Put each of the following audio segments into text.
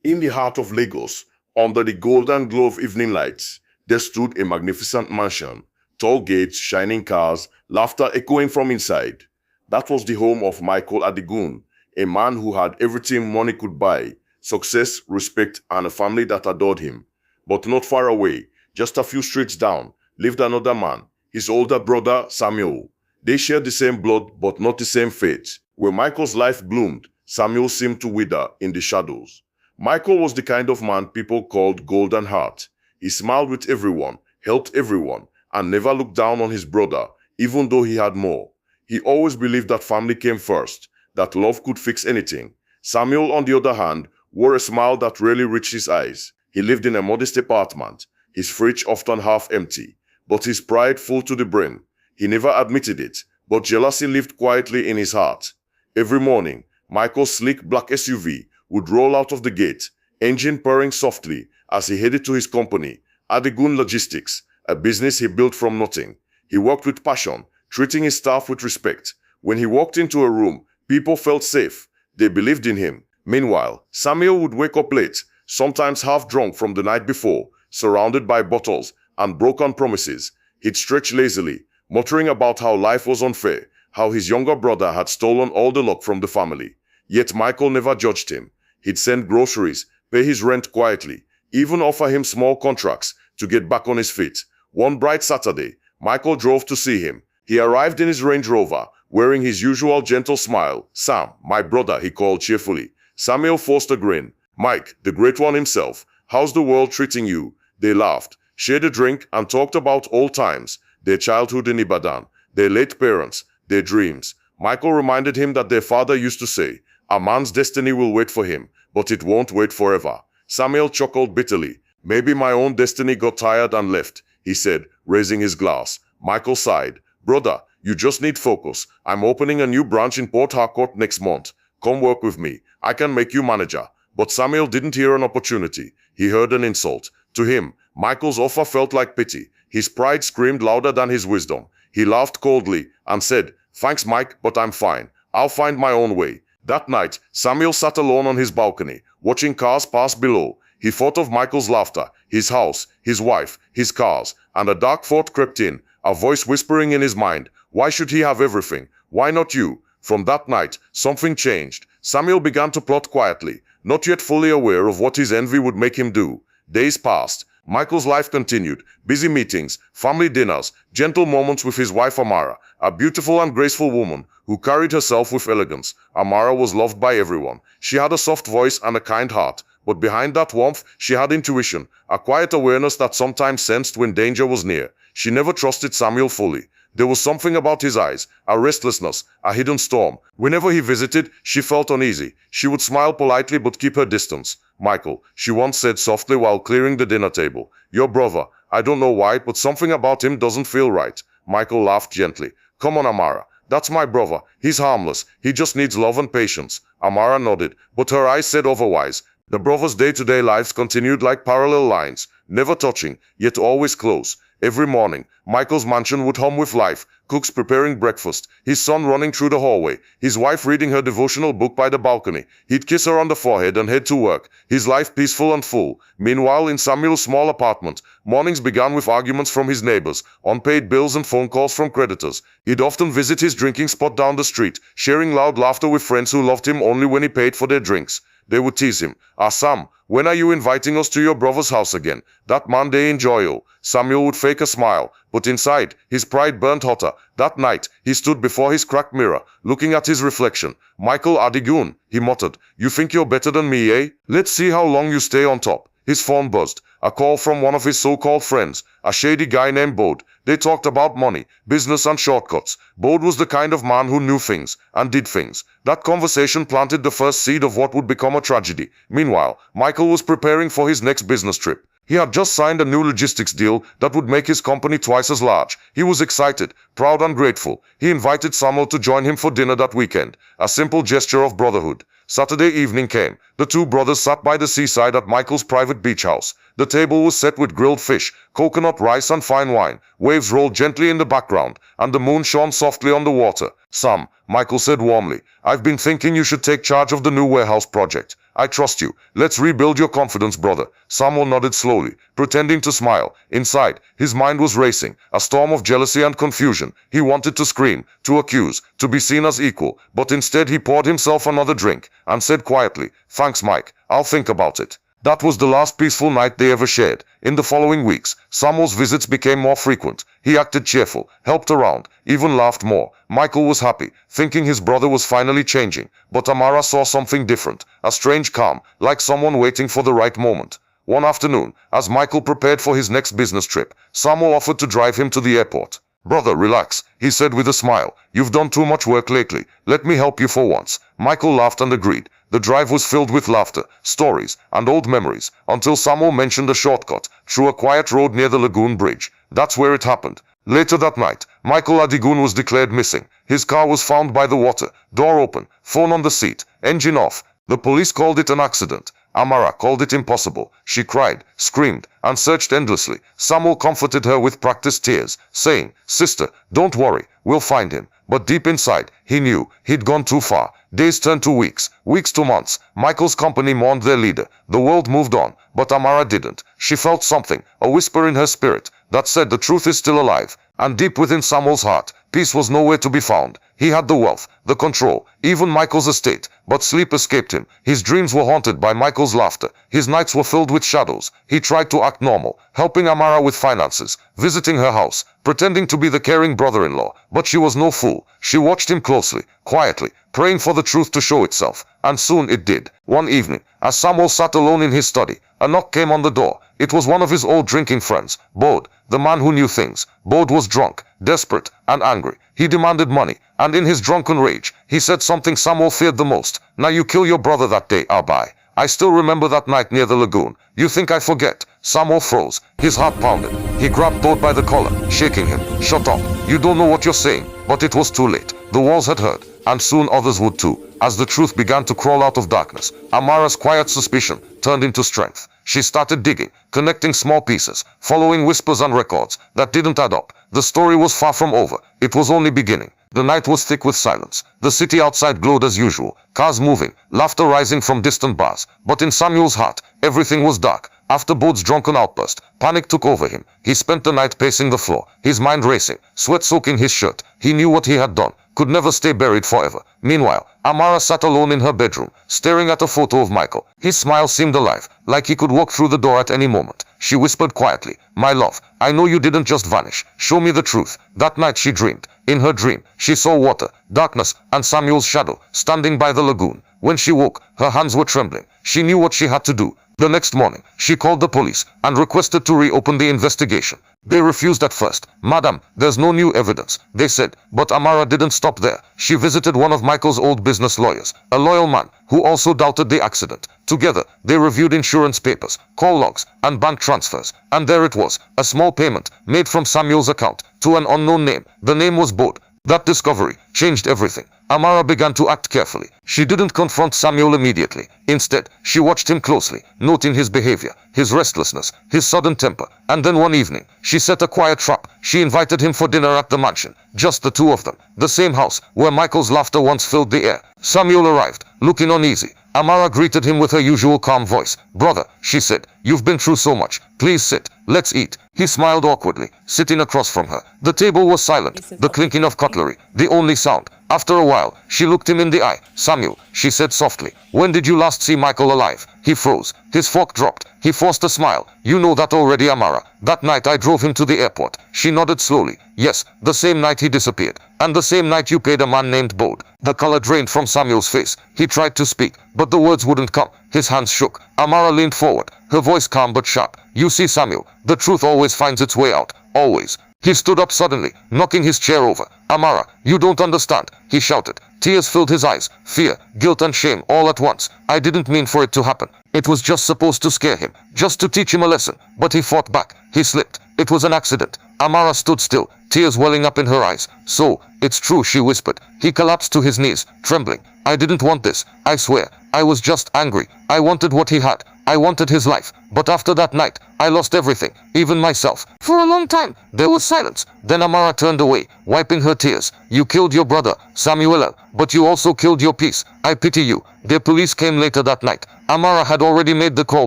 In the heart of Lagos, under the golden glow of evening lights, there stood a magnificent mansion, tall gates, shining cars, laughter echoing from inside. That was the home of Michael Adigun, a man who had everything money could buy: success, respect, and a family that adored him. But not far away, just a few streets down, lived another man, his older brother Samuel. They shared the same blood but not the same fate. Where Michael's life bloomed, Samuel seemed to wither in the shadows. Michael was the kind of man people called Golden Heart. He smiled with everyone, helped everyone, and never looked down on his brother, even though he had more. He always believed that family came first, that love could fix anything. Samuel, on the other hand, wore a smile that rarely reached his eyes. He lived in a modest apartment, his fridge often half empty, but his pride full to the brim. He never admitted it, but jealousy lived quietly in his heart. Every morning, Michael's sleek black SUV would roll out of the gate, engine purring softly as he headed to his company, Adigun Logistics, a business he built from nothing. He worked with passion, treating his staff with respect. When he walked into a room, people felt safe. They believed in him. Meanwhile, Samuel would wake up late, sometimes half drunk from the night before, surrounded by bottles and broken promises. He'd stretch lazily, muttering about how life was unfair, how his younger brother had stolen all the luck from the family. Yet Michael never judged him. He'd send groceries, pay his rent quietly, even offer him small contracts to get back on his feet. One bright Saturday, Michael drove to see him. He arrived in his Range Rover, wearing his usual gentle smile. "Sam, my brother," he called cheerfully. Samuel forced a grin. "Mike, the great one himself, how's the world treating you?" They laughed, shared a drink, and talked about old times, their childhood in Ibadan, their late parents, their dreams. Michael reminded him that their father used to say, "A man's destiny will wait for him, but it won't wait forever." Samuel chuckled bitterly. "Maybe my own destiny got tired and left," he said, raising his glass. Michael sighed. "Brother, you just need focus. I'm opening a new branch in Port Harcourt next month. Come work with me. I can make you manager." But Samuel didn't hear an opportunity. He heard an insult. To him, Michael's offer felt like pity. His pride screamed louder than his wisdom. He laughed coldly and said, "Thanks, Mike, but I'm fine. I'll find my own way." That night, Samuel sat alone on his balcony, watching cars pass below. He thought of Michael's laughter, his house, his wife, his cars, and a dark thought crept in, a voice whispering in his mind, "Why should he have everything? Why not you?" From that night, something changed. Samuel began to plot quietly, not yet fully aware of what his envy would make him do. Days passed. Michael's life continued. Busy meetings, family dinners, gentle moments with his wife Amara, a beautiful and graceful woman who carried herself with elegance. Amara was loved by everyone. She had a soft voice and a kind heart, but behind that warmth, she had intuition, a quiet awareness that sometimes sensed when danger was near. She never trusted Samuel fully. There was something about his eyes, a restlessness, a hidden storm. Whenever he visited, she felt uneasy. She would smile politely but keep her distance. "Michael," she once said softly while clearing the dinner table, "your brother, I don't know why, but something about him doesn't feel right." Michael laughed gently. "Come on, Amara. That's my brother. He's harmless. He just needs love and patience." Amara nodded, but her eyes said otherwise. The brothers' day-to-day lives continued like parallel lines, never touching, yet always close. Every morning, Michael's mansion would hum with life, cooks preparing breakfast, his son running through the hallway, his wife reading her devotional book by the balcony. He'd kiss her on the forehead and head to work, his life peaceful and full. Meanwhile, in Samuel's small apartment, mornings began with arguments from his neighbors, unpaid bills and phone calls from creditors. He'd often visit his drinking spot down the street, sharing loud laughter with friends who loved him only when he paid for their drinks. They would tease him. "Ah, Sam, when are you inviting us to your brother's house again? That Monday in Joyo." Samuel would fake a smile, but inside, his pride burned hotter. That night, he stood before his cracked mirror, looking at his reflection. "Michael Adigun," he muttered, "you think you're better than me, eh? Let's see how long you stay on top." His phone buzzed. A call from one of his so-called friends, a shady guy named Bode. They talked about money, business and shortcuts. Bode was the kind of man who knew things and did things. That conversation planted the first seed of what would become a tragedy. Meanwhile, Michael was preparing for his next business trip. He had just signed a new logistics deal that would make his company twice as large. He was excited, proud and grateful. He invited Samuel to join him for dinner that weekend, a simple gesture of brotherhood. Saturday evening came. The two brothers sat by the seaside at Michael's private beach house. The table was set with grilled fish, coconut rice and fine wine. Waves rolled gently in the background, and the moon shone softly on the water. "Sam," Michael said warmly, "I've been thinking you should take charge of the new warehouse project. I trust you. Let's rebuild your confidence, brother. Samuel nodded slowly, pretending to smile. Inside, his mind was racing, a storm of jealousy and confusion. He wanted to scream, to accuse, to be seen as equal, but instead he poured himself another drink and said quietly, "Thanks, Mike. I'll think about it." That was the last peaceful night they ever shared. In the following weeks, Samuel's visits became more frequent. He acted cheerful, helped around, even laughed more. Michael was happy, thinking his brother was finally changing. But Amara saw something different, a strange calm, like someone waiting for the right moment. One afternoon, as Michael prepared for his next business trip, Samuel offered to drive him to the airport. "Brother, relax," he said with a smile. "You've done too much work lately. Let me help you for once." Michael laughed and agreed. The drive was filled with laughter, stories, and old memories, until Samuel mentioned a shortcut through a quiet road near the lagoon bridge. That's where it happened. Later that night, Michael Adigun was declared missing. His car was found by the water, door open, phone on the seat, engine off. The police called it an accident. Amara called it impossible. She cried, screamed, and searched endlessly. Samuel comforted her with practiced tears, saying, "Sister, don't worry, we'll find him." But deep inside, he knew he'd gone too far. Days turned to weeks, weeks to months. Michael's company mourned their leader. The world moved on, but Amara didn't. She felt something, a whisper in her spirit, that said the truth is still alive. And deep within Samuel's heart, peace was nowhere to be found. He had the wealth, the control, even Michael's estate, but sleep escaped him. His dreams were haunted by Michael's laughter. His nights were filled with shadows. He tried to act normal, helping Amara with finances, visiting her house, pretending to be the caring brother-in-law. But she was no fool. She watched him closely, quietly, praying for the truth to show itself. And soon it did. One evening, as Samuel sat alone in his study, a knock came on the door. It was one of his old drinking friends, Bode, the man who knew things. Bode was drunk, desperate, and angry. He demanded money, and in his drunken rage, he said something Samuel feared the most. "Now you kill your brother that day, Abai. I still remember that night near the lagoon. You think I forget?" Samuel froze. His heart pounded. He grabbed Bode by the collar, shaking him. "Shut up. You don't know what you're saying." But it was too late. The walls had heard, and soon others would too. As the truth began to crawl out of darkness, Amara's quiet suspicion turned into strength. She started digging, connecting small pieces, following whispers and records that didn't add up. The story was far from over. It was only beginning. The night was thick with silence. The city outside glowed as usual, cars moving, laughter rising from distant bars. But in Samuel's heart, everything was dark. After Bode's drunken outburst, panic took over him. He spent the night pacing the floor, his mind racing, sweat soaking his shirt. He knew what he had done could never stay buried forever. Meanwhile, Amara sat alone in her bedroom, staring at a photo of Michael. His smile seemed alive, like he could walk through the door at any moment. She whispered quietly, "My love, I know you didn't just vanish. Show me the truth." That night she dreamed. In her dream, she saw water, darkness, and Samuel's shadow, standing by the lagoon. When she woke, her hands were trembling. She knew what she had to do. The next morning, she called the police and requested to reopen the investigation. They refused at first. "Madam, there's no new evidence," they said. But Amara didn't stop there. She visited one of Michael's old business lawyers, a loyal man who also doubted the accident. Together, they reviewed insurance papers, call logs, and bank transfers. And there it was, a small payment made from Samuel's account to an unknown name. The name was Bode. That discovery changed everything. Amara began to act carefully. She didn't confront Samuel immediately. Instead, she watched him closely, noting his behavior, his restlessness, his sudden temper. And then one evening, she set a quiet trap. She invited him for dinner at the mansion, just the two of them, the same house where Michael's laughter once filled the air. Samuel arrived, looking uneasy. Amara greeted him with her usual calm voice. "Brother," she said, "you've been through so much. Please sit. Let's eat." He smiled awkwardly, sitting across from her. The table was silent, the clinking of cutlery, the only sound. After a while, she looked him in the eye. "Samuel," she said softly, "when did you last see Michael alive?" He froze. His fork dropped. He forced a smile. "You know that already, Amara. That night I drove him to the airport." She nodded slowly. "Yes, the same night he disappeared. And the same night you paid a man named Bode." The color drained from Samuel's face. He tried to speak, but the words wouldn't come. His hands shook. Amara leaned forward, her voice calm but sharp. "You see, Samuel, the truth always finds its way out. Always." He stood up suddenly, knocking his chair over. "Amara, you don't understand," he shouted. Tears filled his eyes, fear, guilt and shame all at once. "I didn't mean for it to happen. It was just supposed to scare him, just to teach him a lesson." But he fought back. He slipped. "It was an accident." Amara stood still, tears welling up in her eyes. "So, it's true," she whispered. He collapsed to his knees, trembling. "I didn't want this. I swear. I was just angry. I wanted what he had. I wanted his life. But after that night, I lost everything, even myself." For a long time, there was silence. Then Amara turned away, wiping her tears. "You killed your brother, Samuel, but you also killed your peace. I pity you." The police came later that night. Amara had already made the call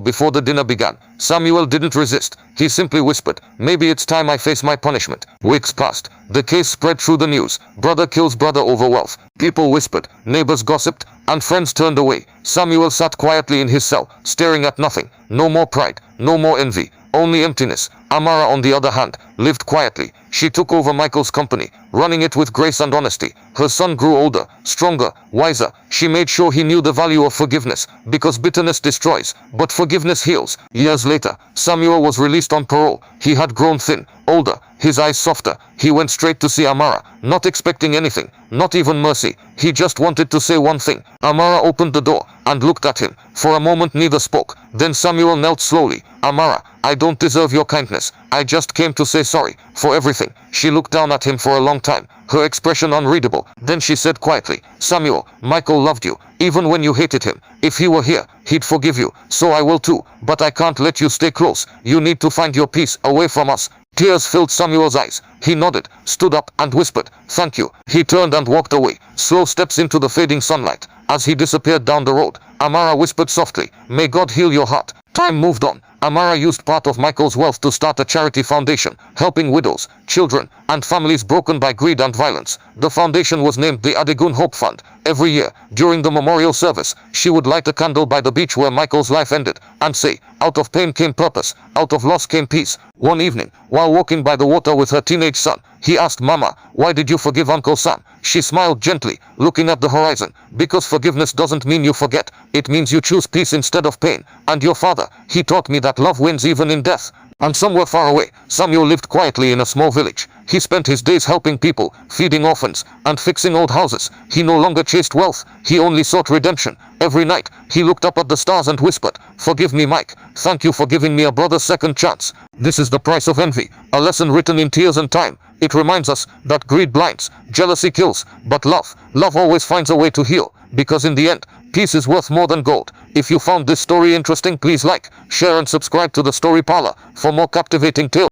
before the dinner began. Samuel didn't resist. He simply whispered, "Maybe it's time I face my punishment." Weeks passed. The case spread through the news. Brother kills brother over wealth. People whispered, neighbors gossiped, and friends turned away. Samuel sat quietly in his cell, staring at nothing. No more pride, no more envy, only emptiness. Amara, on the other hand, lived quietly. She took over Michael's company, running it with grace and honesty. Her son grew older, stronger, wiser. She made sure he knew the value of forgiveness, because bitterness destroys, but forgiveness heals. Years later, Samuel was released on parole. He had grown thin, older, his eyes softer. He went straight to see Amara, not expecting anything, not even mercy. He just wanted to say one thing. Amara opened the door and looked at him. For a moment neither spoke. Then Samuel knelt slowly. "Amara, I don't deserve your kindness. I just came to say sorry for everything." She looked down at him for a long time, her expression unreadable. Then she said quietly, "Samuel, Michael loved you, even when you hated him. If he were here, he'd forgive you. So I will too. But I can't let you stay close. You need to find your peace away from us." Tears filled Samuel's eyes. He nodded, stood up, and whispered, "Thank you." He turned and walked away, slow steps into the fading sunlight. As he disappeared down the road, Amara whispered softly, "May God heal your heart." Time moved on. Amara used part of Michael's wealth to start a charity foundation, helping widows, children, and families broken by greed and violence. The foundation was named the Adigun Hope Fund. Every year, during the memorial service, she would light a candle by the beach where Michael's life ended, and say, "Out of pain came purpose, out of loss came peace." One evening, while walking by the water with her teenage son, he asked Mama, "Why did you forgive Uncle Sam?" She smiled gently, looking at the horizon. "Because forgiveness doesn't mean you forget. It means you choose peace instead of pain. And your father, he taught me that love wins even in death." And somewhere far away, Samuel lived quietly in a small village. He spent his days helping people, feeding orphans, and fixing old houses. He no longer chased wealth. He only sought redemption. Every night, he looked up at the stars and whispered, "Forgive me, Mike. Thank you for giving me a brother's second chance." This is the price of envy, a lesson written in tears and time. It reminds us that greed blinds, jealousy kills, but love always finds a way to heal. Because in the end, peace is worth more than gold. If you found this story interesting, please like, share and subscribe to the Story Parlor for more captivating tales.